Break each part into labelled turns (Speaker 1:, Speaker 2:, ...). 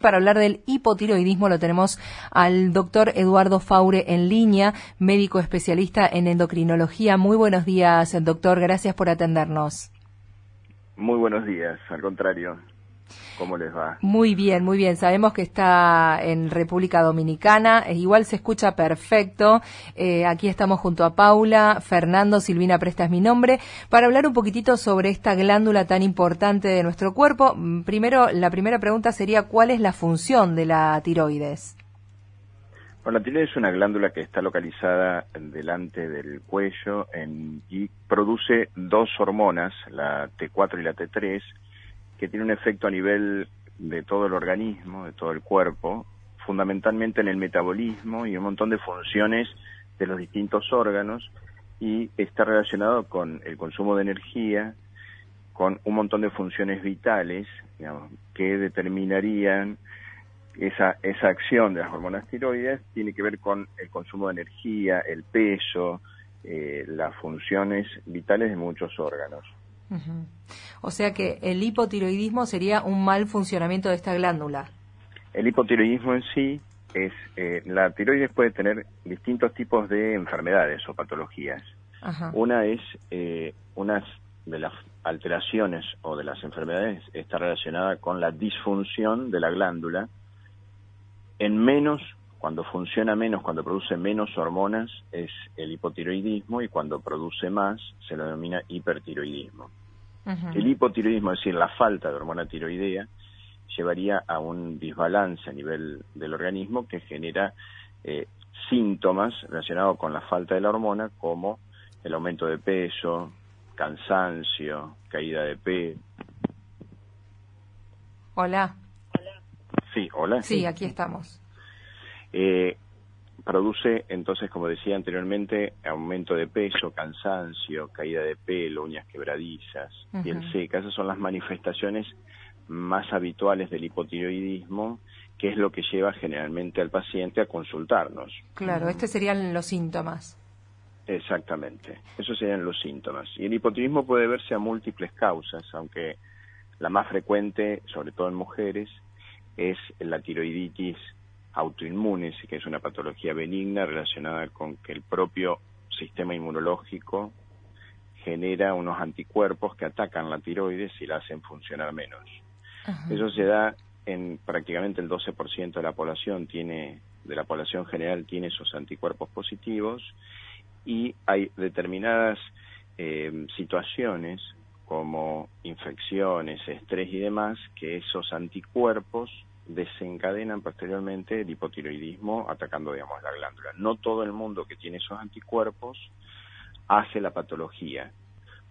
Speaker 1: para hablar del hipotiroidismo lo tenemos al doctor Eduardo Faure en línea, médico especialista en endocrinología. Muy buenos días, doctor, gracias por atendernos.
Speaker 2: Muy buenos días, al contrario. ¿Cómo les va?
Speaker 1: Muy bien, muy bien. Sabemos que está en República Dominicana, igual se escucha perfecto. Aquí estamos junto a Paula, Fernando, Silvina Presta es mi nombre, para hablar un poquitito sobre esta glándula tan importante de nuestro cuerpo. Primero, la primera pregunta sería, ¿cuál es la función de la tiroides?
Speaker 2: Bueno, la tiroides es una glándula que está localizada delante del cuello y produce dos hormonas, la T4 y la T3, que tiene un efecto a nivel de todo el organismo, de todo el cuerpo, fundamentalmente en el metabolismo y un montón de funciones de los distintos órganos, y está relacionado con el consumo de energía, con un montón de funciones vitales, digamos, que determinarían esa acción de las hormonas tiroides. Tiene que ver con el consumo de energía, el peso, las funciones vitales de muchos órganos.
Speaker 1: Uh-huh. O sea que el hipotiroidismo sería un mal funcionamiento de esta glándula. El
Speaker 2: hipotiroidismo en sí es, la tiroides puede tener distintos tipos de enfermedades o patologías. Ajá. Una es, unas de las alteraciones o de las enfermedades está relacionada con la disfunción de la glándula en menos. Cuando funciona menos, cuando produce menos hormonas, es el hipotiroidismo, y cuando produce más, se lo denomina hipertiroidismo. Uh-huh. El hipotiroidismo, es decir, la falta de hormona tiroidea, llevaría a un desbalance a nivel del organismo que genera síntomas relacionados con la falta de la hormona, como el aumento de peso, cansancio, caída de pelo.
Speaker 1: Hola.
Speaker 2: Sí, hola.
Speaker 1: Sí, aquí estamos.
Speaker 2: Produce, entonces, como decía anteriormente, aumento de peso, cansancio, caída de pelo, uñas quebradizas, uh-huh, piel seca. Esas son las manifestaciones más habituales del hipotiroidismo, que es lo que lleva generalmente al paciente a consultarnos.
Speaker 1: Claro, estos serían los síntomas.
Speaker 2: Exactamente, esos serían los síntomas. Y el hipotiroidismo puede verse a múltiples causas, aunque la más frecuente, sobre todo en mujeres, es la tiroiditis autoinmune, que es una patología benigna relacionada con que el propio sistema inmunológico genera unos anticuerpos que atacan la tiroides y la hacen funcionar menos. Ajá. Eso se da en prácticamente el 12% de la población, de la población general tiene esos anticuerpos positivos, y hay determinadas situaciones como infecciones, estrés y demás, que esos anticuerpos desencadenan posteriormente el hipotiroidismo atacando, digamos, la glándula. No todo el mundo que tiene esos anticuerpos hace la patología.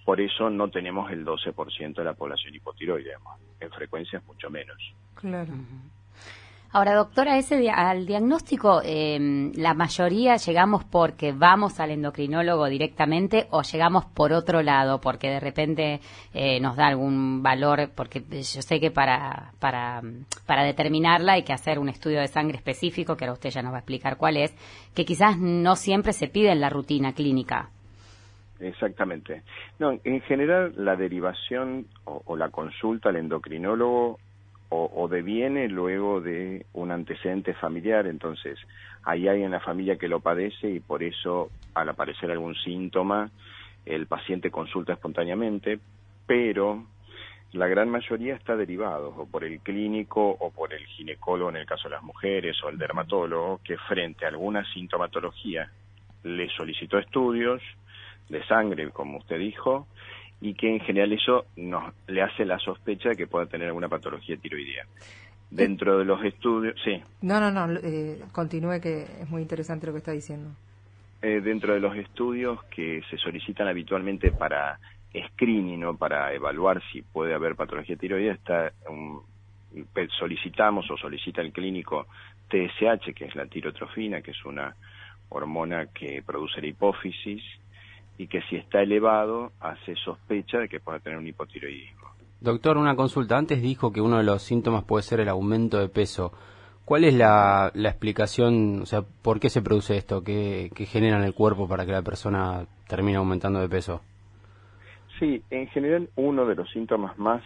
Speaker 2: Por eso no tenemos el 12% de la población hipotiroide, digamos. En frecuencia es mucho menos.
Speaker 1: Claro.
Speaker 3: Ahora, doctora, al diagnóstico, ¿la mayoría llegamos porque vamos al endocrinólogo directamente o llegamos por otro lado, porque de repente nos da algún valor? Porque yo sé que para determinarla hay que hacer un estudio de sangre específico, que ahora usted ya nos va a explicar cuál es, que quizás no siempre se pide en la rutina clínica.
Speaker 2: Exactamente. No, en general la derivación o la consulta al endocrinólogo o deviene luego de un antecedente familiar. Entonces hay alguien en la familia que lo padece y por eso, al aparecer algún síntoma, el paciente consulta espontáneamente, pero la gran mayoría está derivado o por el clínico o por el ginecólogo en el caso de las mujeres, o el dermatólogo, que frente a alguna sintomatología le solicitó estudios de sangre, como usted dijo, y que en general eso le hace la sospecha de que pueda tener alguna patología tiroidea. Dentro de los estudios, sí.
Speaker 1: No, continúe, que es muy interesante lo que está diciendo.
Speaker 2: Dentro de los estudios que se solicitan habitualmente para screening, ¿no?, para evaluar si puede haber patología tiroidea, solicita el clínico TSH, que es la tirotrofina, que es una hormona que produce la hipófisis, y que si está elevado hace sospecha de que pueda tener un hipotiroidismo.
Speaker 4: Doctor, una consulta. Antes dijo que uno de los síntomas puede ser el aumento de peso. ¿Cuál es la explicación, o sea, por qué se produce esto? ¿Qué genera en el cuerpo para que la persona termine aumentando de peso?
Speaker 2: Sí, en general uno de los síntomas más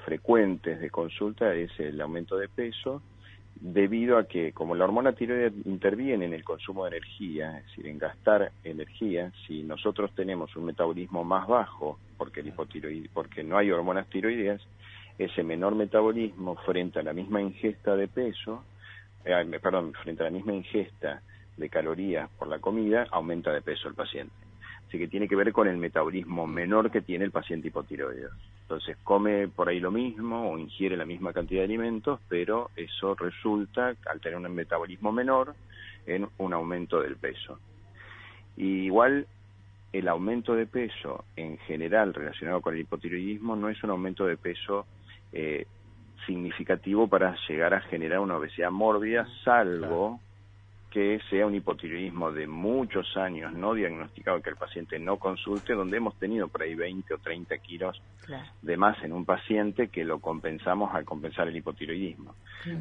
Speaker 2: frecuentes de consulta es el aumento de peso, debido a que como la hormona tiroidea interviene en el consumo de energía, es decir, en gastar energía, si nosotros tenemos un metabolismo más bajo, porque no hay hormonas tiroideas, ese menor metabolismo frente a la misma ingesta de peso, frente a la misma ingesta de calorías por la comida, aumenta de peso el paciente. Así que tiene que ver con el metabolismo menor que tiene el paciente hipotiroideo. Entonces come por ahí lo mismo o ingiere la misma cantidad de alimentos, pero eso resulta, al tener un metabolismo menor, en un aumento del peso. Y igual el aumento de peso en general relacionado con el hipotiroidismo no es un aumento de peso significativo para llegar a generar una obesidad mórbida, salvo que sea un hipotiroidismo de muchos años no diagnosticado, que el paciente no consulte, donde hemos tenido por ahí 20 o 30 kilos de más en un paciente que lo compensamos al compensar el hipotiroidismo.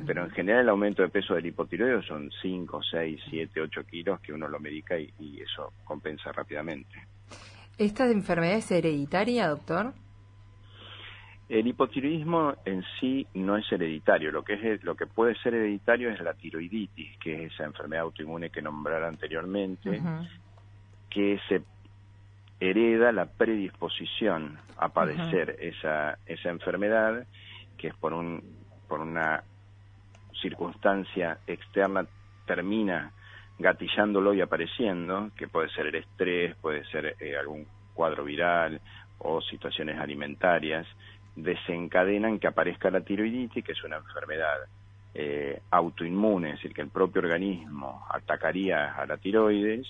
Speaker 2: Pero en general el aumento de peso del hipotiroideo son 5, 6, 7, 8 kilos que uno lo medica y eso compensa rápidamente.
Speaker 1: ¿Esta enfermedad es hereditaria, doctor?
Speaker 2: El hipotiroidismo en sí no es hereditario. Lo que puede ser hereditario es la tiroiditis, que es esa enfermedad autoinmune que nombrara anteriormente, que se hereda la predisposición a padecer esa enfermedad, que es por una circunstancia externa termina gatillándolo y apareciendo, que puede ser el estrés, puede ser algún cuadro viral o situaciones alimentarias, desencadenan que aparezca la tiroiditis, que es una enfermedad autoinmune, es decir, que el propio organismo atacaría a la tiroides,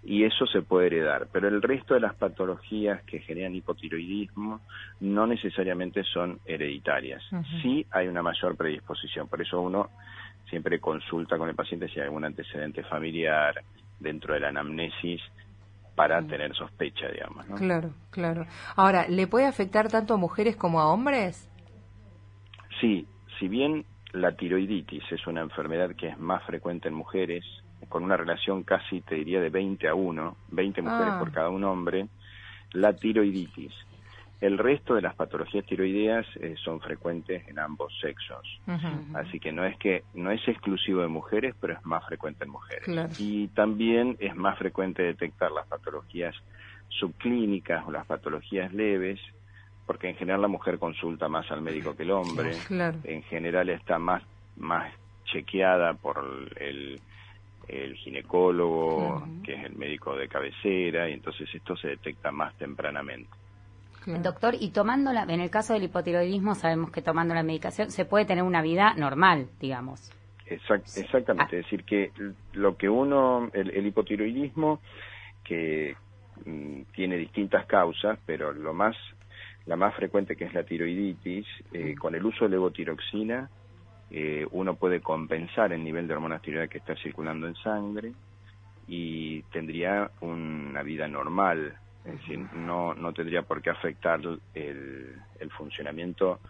Speaker 2: y eso se puede heredar. Pero el resto de las patologías que generan hipotiroidismo no necesariamente son hereditarias. Sí hay una mayor predisposición, por eso uno siempre consulta con el paciente si hay algún antecedente familiar dentro de la anamnesis, para tener sospecha, digamos, ¿no?
Speaker 1: Claro, claro. Ahora, ¿le puede afectar tanto a mujeres como a hombres?
Speaker 2: Sí, si bien la tiroiditis es una enfermedad que es más frecuente en mujeres, con una relación casi, te diría, de 20-1, 20 mujeres por cada un hombre, la tiroiditis. El resto de las patologías tiroideas son frecuentes en ambos sexos. Así que no es exclusivo de mujeres, pero es más frecuente en mujeres.
Speaker 1: Claro.
Speaker 2: Y también es más frecuente detectar las patologías subclínicas o las patologías leves, porque en general la mujer consulta más al médico que el hombre.
Speaker 1: Claro.
Speaker 2: En general está más chequeada por el ginecólogo, que es el médico de cabecera, y entonces esto se detecta más tempranamente.
Speaker 3: Doctor, y tomándola, en el caso del hipotiroidismo sabemos que tomando la medicación se puede tener una vida normal, digamos.
Speaker 2: Exactamente, es decir, que lo que el hipotiroidismo, que tiene distintas causas, pero la más frecuente, que es la tiroiditis, con el uso de levotiroxina, uno puede compensar el nivel de hormonas tiroideas que está circulando en sangre y tendría una vida normal. Es decir, no tendría por qué afectar el funcionamiento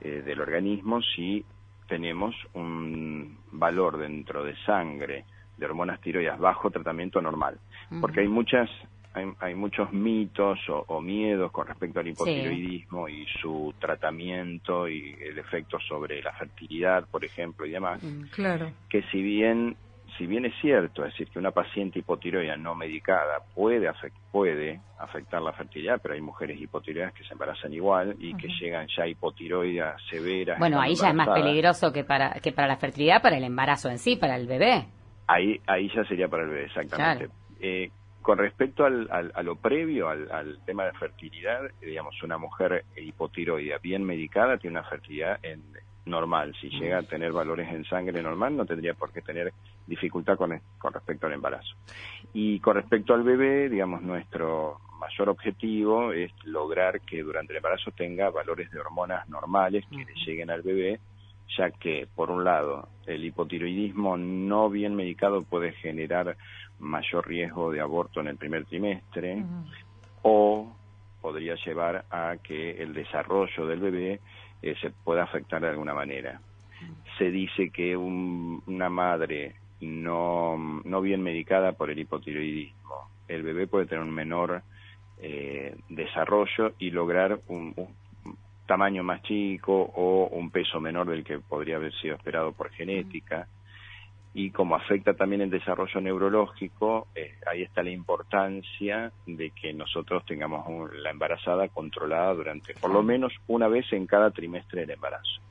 Speaker 2: del organismo si tenemos un valor dentro de sangre de hormonas tiroideas bajo tratamiento normal. Porque hay muchos mitos o miedos con respecto al hipotiroidismo y su tratamiento y el efecto sobre la fertilidad, por ejemplo, y demás.
Speaker 1: Claro.
Speaker 2: Que si bien es cierto, es decir, que una paciente hipotiroidea no medicada puede afectar la fertilidad, pero hay mujeres hipotiroideas que se embarazan igual y que llegan ya hipotiroideas severas.
Speaker 3: Bueno, ahí ya es más peligroso que para la fertilidad, para el embarazo en sí, para el bebé.
Speaker 2: Ahí ya sería para el bebé, exactamente. Claro. Con respecto a lo previo, al tema de fertilidad, digamos, una mujer hipotiroidea bien medicada tiene una fertilidad normal. Si llega a tener valores en sangre normal, no tendría por qué tener dificultad con respecto al embarazo. Y con respecto al bebé, digamos, nuestro mayor objetivo es lograr que durante el embarazo tenga valores de hormonas normales que le lleguen al bebé, ya que, por un lado, el hipotiroidismo no bien medicado puede generar mayor riesgo de aborto en el primer trimestre, o podría llevar a que el desarrollo del bebé se pueda afectar de alguna manera. Se dice que una madre no bien medicada por el hipotiroidismo, el bebé puede tener un menor desarrollo y lograr tamaño más chico o un peso menor del que podría haber sido esperado por genética. Y como afecta también el desarrollo neurológico, ahí está la importancia de que nosotros tengamos la embarazada controlada durante por lo menos una vez en cada trimestre del embarazo.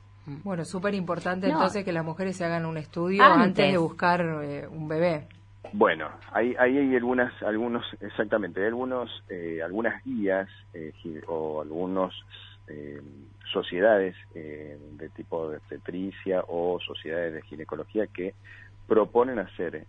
Speaker 1: Bueno, súper importante entonces que las mujeres se hagan un estudio antes de buscar un bebé.
Speaker 2: Bueno, ahí hay algunas guías o algunas sociedades de tipo de obstetricia o sociedades de ginecología que proponen hacer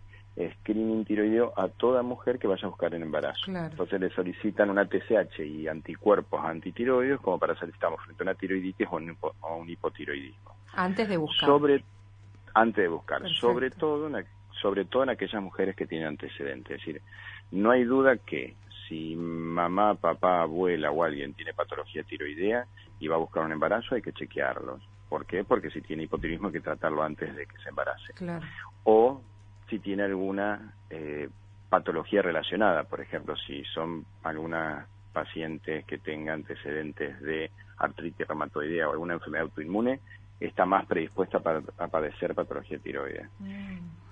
Speaker 2: screening tiroideo a toda mujer que vaya a buscar el embarazo.
Speaker 1: Claro.
Speaker 2: Entonces le solicitan una TSH y anticuerpos antitiroideos como para saber si estamos frente a una tiroiditis o un hipotiroidismo.
Speaker 1: Antes de buscar.
Speaker 2: Antes de buscar.
Speaker 1: Perfecto.
Speaker 2: Sobre todo en aquellas mujeres que tienen antecedentes. Es decir, no hay duda que si mamá, papá, abuela o alguien tiene patología tiroidea y va a buscar un embarazo, hay que chequearlos. ¿Por qué? Porque si tiene hipotiroidismo hay que tratarlo antes de que se embarace.
Speaker 1: Claro.
Speaker 2: O si tiene alguna patología relacionada, por ejemplo, si son algunas pacientes que tengan antecedentes de artritis reumatoidea o alguna enfermedad autoinmune, está más predispuesta a padecer patología tiroidea.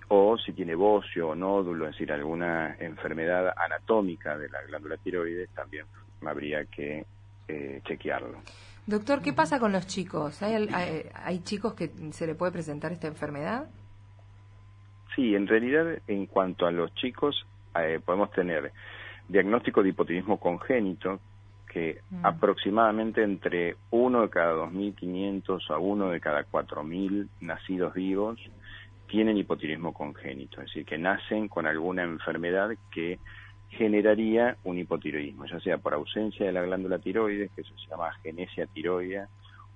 Speaker 2: O si tiene bocio o nódulo, es decir, alguna enfermedad anatómica de la glándula tiroides, también habría que chequearlo.
Speaker 1: Doctor, ¿qué pasa con los chicos? ¿Hay chicos que se le puede presentar esta enfermedad?
Speaker 2: Sí, en realidad, en cuanto a los chicos, podemos tener diagnóstico de hipotiroidismo congénito, que aproximadamente entre 1 de cada 2.500 a 1 de cada 4.000 nacidos vivos tienen hipotiroidismo congénito, es decir, que nacen con alguna enfermedad que generaría un hipotiroidismo, ya sea por ausencia de la glándula tiroides, que eso se llama agenesia tiroidea,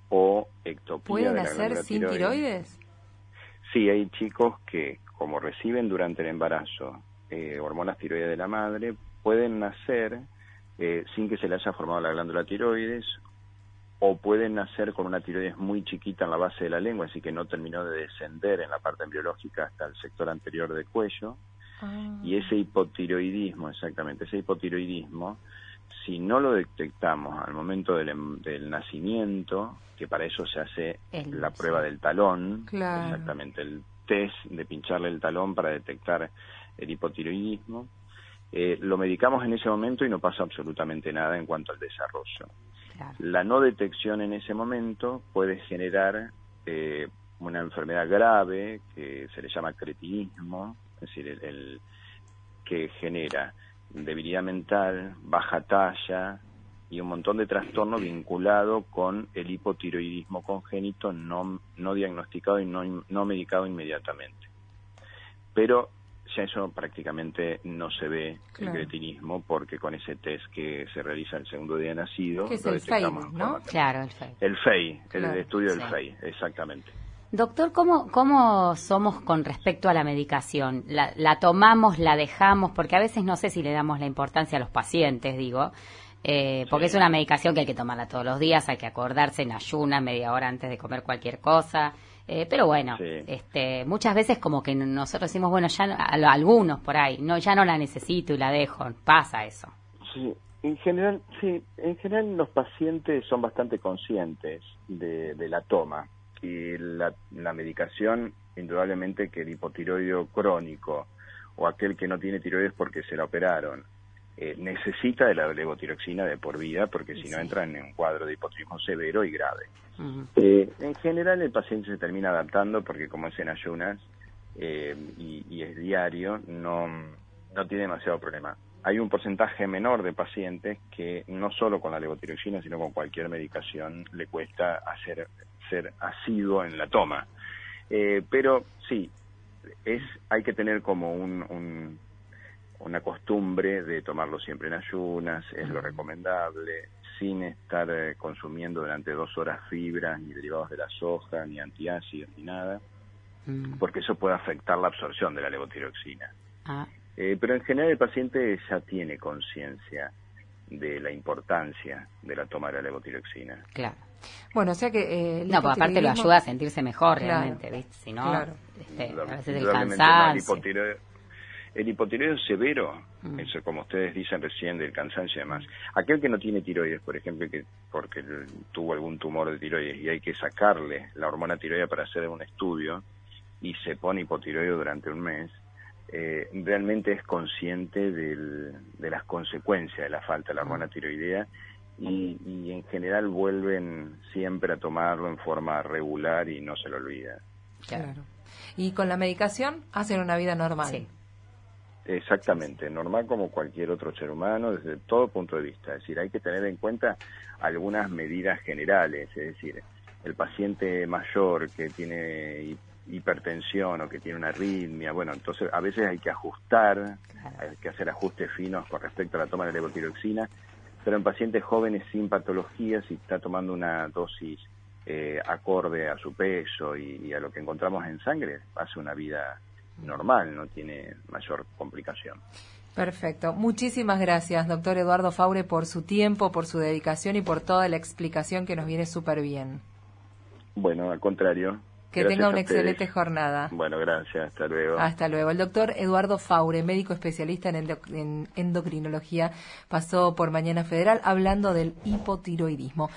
Speaker 2: o ectopía de la glándula tiroides.
Speaker 1: ¿Pueden nacer sin tiroides?
Speaker 2: Sí, hay chicos que, como reciben durante el embarazo hormonas tiroides de la madre, pueden nacer sin que se le haya formado la glándula tiroides, o pueden nacer con una tiroides muy chiquita en la base de la lengua, así que no terminó de descender en la parte embriológica hasta el sector anterior del cuello. Y ese hipotiroidismo, si no lo detectamos al momento del nacimiento, que para eso se hace la prueba del talón, exactamente, el test de pincharle el talón para detectar el hipotiroidismo, lo medicamos en ese momento y no pasa absolutamente nada en cuanto al desarrollo. Claro. La no detección en ese momento puede generar una enfermedad grave que se le llama cretinismo, es decir, el que genera debilidad mental, baja talla y un montón de trastorno vinculado con el hipotiroidismo congénito no diagnosticado y no medicado inmediatamente. Pero ya eso prácticamente no se ve, el cretinismo, porque con ese test que se realiza el segundo día de nacido,
Speaker 1: que es el FEI, ¿no?
Speaker 3: Claro, el FEI.
Speaker 2: El FEI, el estudio del FEI, exactamente.
Speaker 3: Doctor, ¿cómo somos con respecto a la medicación? ¿La tomamos, la dejamos? Porque a veces no sé si le damos la importancia a los pacientes, digo, porque es una medicación que hay que tomarla todos los días, hay que acordarse en ayunas, media hora antes de comer cualquier cosa. Pero bueno, muchas veces como que nosotros decimos, bueno, ya algunos por ahí, ya no la necesito y la dejo, pasa eso.
Speaker 2: Sí, en general los pacientes son bastante conscientes de la toma. Y la medicación, indudablemente que el hipotiroideo crónico o aquel que no tiene tiroides porque se la operaron, necesita de la levotiroxina de por vida, porque si no entran en un cuadro de hipotiroidismo severo y grave. En general el paciente se termina adaptando porque como es en ayunas y es diario, no tiene demasiado problema. Hay un porcentaje menor de pacientes que no solo con la levotiroxina, sino con cualquier medicación le cuesta ser asiduo en la toma. Pero sí, hay que tener como una costumbre de tomarlo siempre en ayunas, es lo recomendable, sin estar consumiendo durante 2 horas fibras, ni derivados de la soja, ni antiácidos, ni nada, porque eso puede afectar la absorción de la levotiroxina. Pero en general el paciente ya tiene conciencia de la importancia de la toma de la levotiroxina.
Speaker 3: Claro.
Speaker 1: Bueno, o sea que...
Speaker 3: pues aparte lo ayuda a sentirse mejor realmente, ¿viste? Si no, a veces el cansancio.
Speaker 2: El hipotiroidismo severo, eso como ustedes dicen recién, del cansancio y demás. Aquel que no tiene tiroides, por ejemplo, que porque tuvo algún tumor de tiroides y hay que sacarle la hormona tiroidea para hacer un estudio y se pone hipotiroideo durante un mes, realmente es consciente de las consecuencias de la falta de la hormona tiroidea y en general vuelven siempre a tomarlo en forma regular y no se lo olvida.
Speaker 1: Claro. Y con la medicación hacen una vida normal.
Speaker 3: Sí.
Speaker 2: Exactamente, normal como cualquier otro ser humano desde todo punto de vista. Es decir, hay que tener en cuenta algunas medidas generales, es decir, el paciente mayor que tiene hipertensión o que tiene una arritmia, bueno, entonces a veces hay que ajustar, hay que hacer ajustes finos con respecto a la toma de levotiroxina, pero en pacientes jóvenes sin patologías, si está tomando una dosis acorde a su peso y a lo que encontramos en sangre, hace una vida normal, no tiene mayor complicación.
Speaker 1: Perfecto. Muchísimas gracias, doctor Eduardo Faure, por su tiempo, por su dedicación y por toda la explicación que nos viene súper bien.
Speaker 2: Bueno, al contrario.
Speaker 1: Que tenga una excelente jornada.
Speaker 2: Bueno, gracias. Hasta luego.
Speaker 1: Hasta luego. El doctor Eduardo Faure, médico especialista en endocrinología, pasó por Mañana Federal hablando del hipotiroidismo.